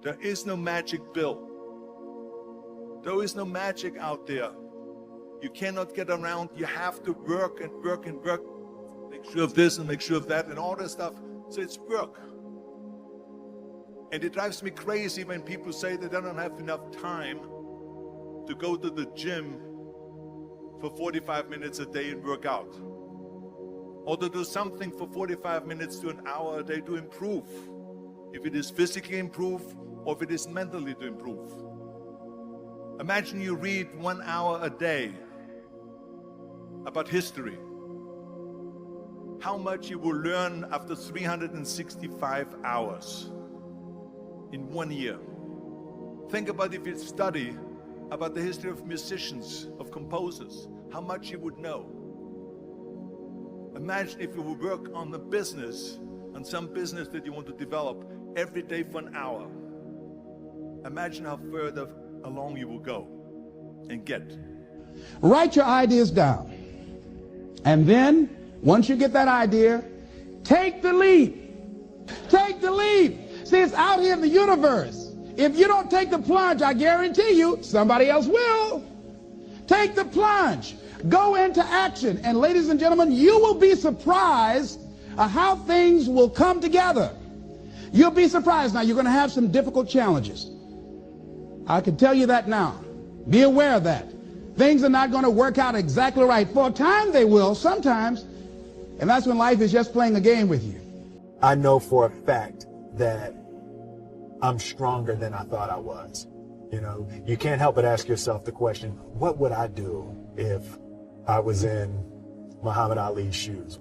There is no magic pill. There is no magic out there. You cannot get around. You have to work and work and work. Make sure of this and make sure of that and all that stuff. So it's work. And it drives me crazy when people say that they don't have enough time to go to the gym for 45 minutes a day and work out. Or to do something for 45 minutes to an hour a day to improve. If it is physically improve or if it is mentally to improve. Imagine you read 1 hour a day about history. How much you will learn after 365 hours in 1 year. Think about if you study about the history of musicians, of composers, how much you would know. Imagine if you would work on the business, on some business that you want to develop every day for an hour. Imagine how further along you will go and get. Write your ideas down. And then, once you get that idea, take the leap. Take the leap. See, it's out here in the universe. If you don't take the plunge, I guarantee you, somebody else will. Take the plunge. Go into action. And ladies and gentlemen, you will be surprised how things will come together. You'll be surprised. Now, you're going to have some difficult challenges. I can tell you that now. Be aware of that. Things are not going to work out exactly right. For a time they will, sometimes. And that's when life is just playing a game with you. I know for a fact that I'm stronger than I thought I was. You know, you can't help but ask yourself the question, what would I do if I was in Muhammad Ali's shoes?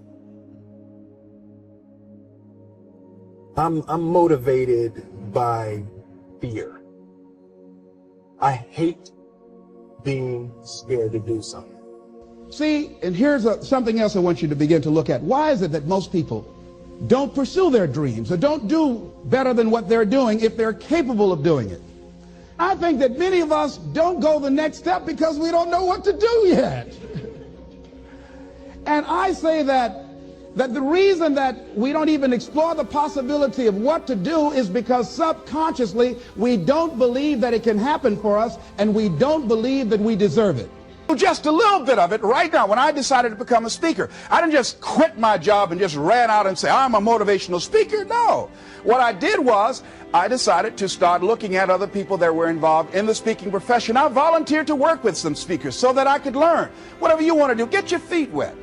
I'm motivated by fear. I hate being scared to do something. See, and here's something else I want you to begin to look at. Why is it that most people don't pursue their dreams or don't do better than what they're doing if they're capable of doing it? I think that many of us don't go the next step because we don't know what to do yet. And I say that the reason that we don't even explore the possibility of what to do is because subconsciously we don't believe that it can happen for us, and we don't believe that we deserve it. Just a little bit of it right now. When I decided to become a speaker, I didn't just quit my job and just ran out and say, I'm a motivational speaker. No. What I did was I decided to start looking at other people that were involved in the speaking profession. I volunteered to work with some speakers so that I could learn. Whatever you want to do, get your feet wet.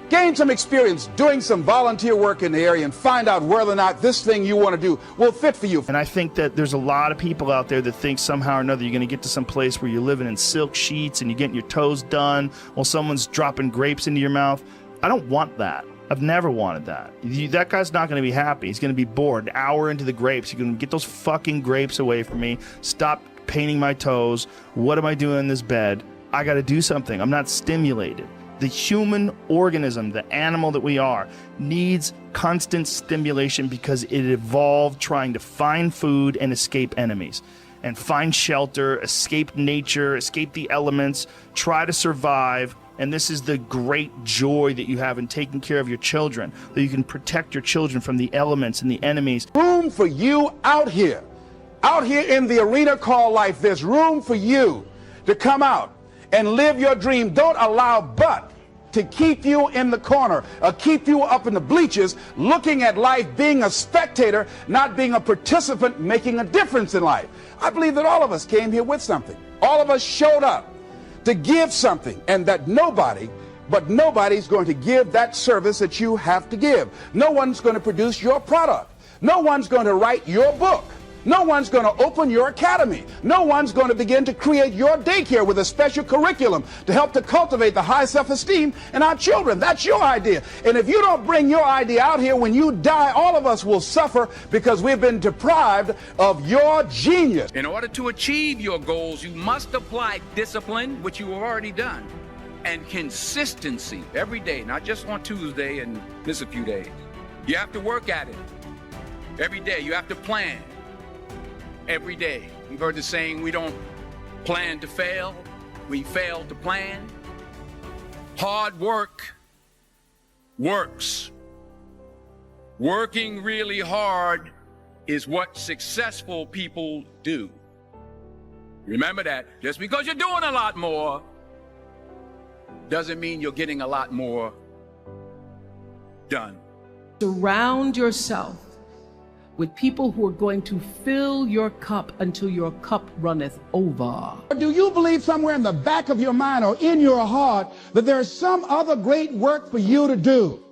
Gain some experience doing some volunteer work in the area and find out whether or not this thing you want to do will fit for you. And I think that there's a lot of people out there that think somehow or another you're going to get to some place where you're living in silk sheets and you're getting your toes done while someone's dropping grapes into your mouth. I don't want that. I've never wanted that. That guy's not going to be happy. He's going to be bored. An hour into the grapes, you're going to get those fucking grapes away from me. Stop painting my toes. What am I doing in this bed? I got to do something. I'm not stimulated. The human organism, the animal that we are, needs constant stimulation because it evolved trying to find food and escape enemies, and find shelter, escape nature, escape the elements, try to survive. And this is the great joy that you have in taking care of your children, that you can protect your children from the elements and the enemies. Room for you out here in the arena called life. There's room for you to come out and live your dream. Don't allow but to keep you in the corner or keep you up in the bleachers looking at life, being a spectator, not being a participant, making a difference in life. I believe that all of us came here with something. All of us showed up to give something, and that nobody's going to give that service that you have to give. No one's going to produce your product. No one's going to write your book. No one's going to open your academy. No one's going to begin to create your daycare with a special curriculum to help to cultivate the high self-esteem in our children. That's your idea. And if you don't bring your idea out here, when you die, all of us will suffer because we've been deprived of your genius. In order to achieve your goals, you must apply discipline, which you have already done, and consistency every day, not just on Tuesday and miss a few days. You have to work at it every day. You have to plan every day. You've heard the saying, we don't plan to fail, we fail to plan. Hard work works. Working really hard is what successful people do. Remember that. Just because you're doing a lot more doesn't mean you're getting a lot more done. Surround yourself with people who are going to fill your cup until your cup runneth over. Do you believe somewhere in the back of your mind or in your heart that there is some other great work for you to do?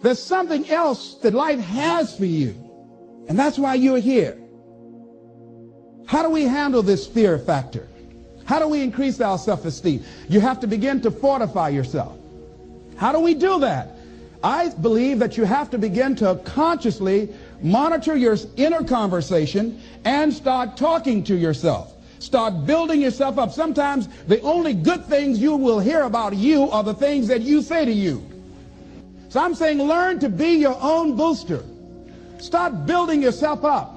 There's something else that life has for you. And that's why you're here. How do we handle this fear factor? How do we increase our self-esteem? You have to begin to fortify yourself. How do we do that? I believe that you have to begin to consciously monitor your inner conversation and start talking to yourself. Start building yourself up. Sometimes the only good things you will hear about you are the things that you say to you. So I'm saying learn to be your own booster. Start building yourself up.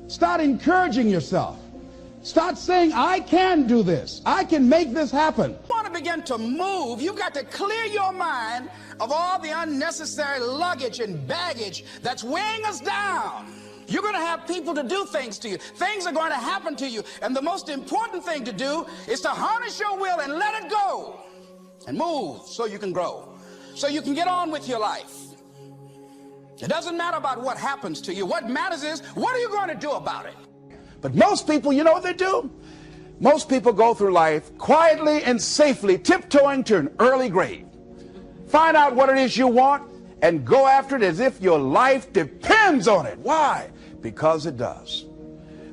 Start encouraging yourself. Start saying, I can do this. I can make this happen. You want to begin to move, you've got to clear your mind of all the unnecessary luggage and baggage that's weighing us down. You're going to have people to do things to you. Things are going to happen to you. And the most important thing to do is to harness your will and let it go. And move so you can grow. So you can get on with your life. It doesn't matter about what happens to you. What matters is, what are you going to do about it? But most people, you know what they do? Most people go through life quietly and safely, tiptoeing to an early grave. Find out what it is you want and go after it as if your life depends on it. Why? Because it does.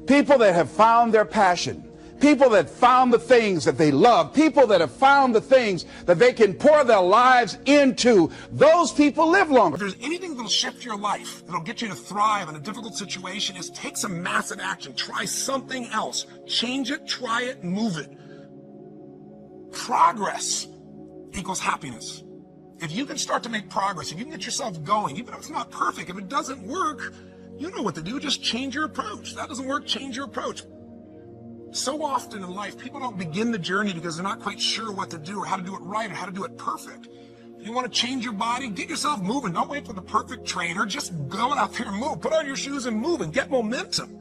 People that have found their passion, people that found the things that they love, people that have found the things that they can pour their lives into, those people live longer. If there's anything that'll shift your life, that'll get you to thrive in a difficult situation, is take some massive action. Try something else. Change it, try it, move it. Progress equals happiness. If you can start to make progress, if you can get yourself going, even if it's not perfect, if it doesn't work, you know what to do. Just change your approach. That doesn't work, change your approach. So often in life, people don't begin the journey because they're not quite sure what to do or how to do it right or how to do it perfect. If you want to change your body, get yourself moving. Don't wait for the perfect trainer. Just go out there and move. Put on your shoes and move and get momentum.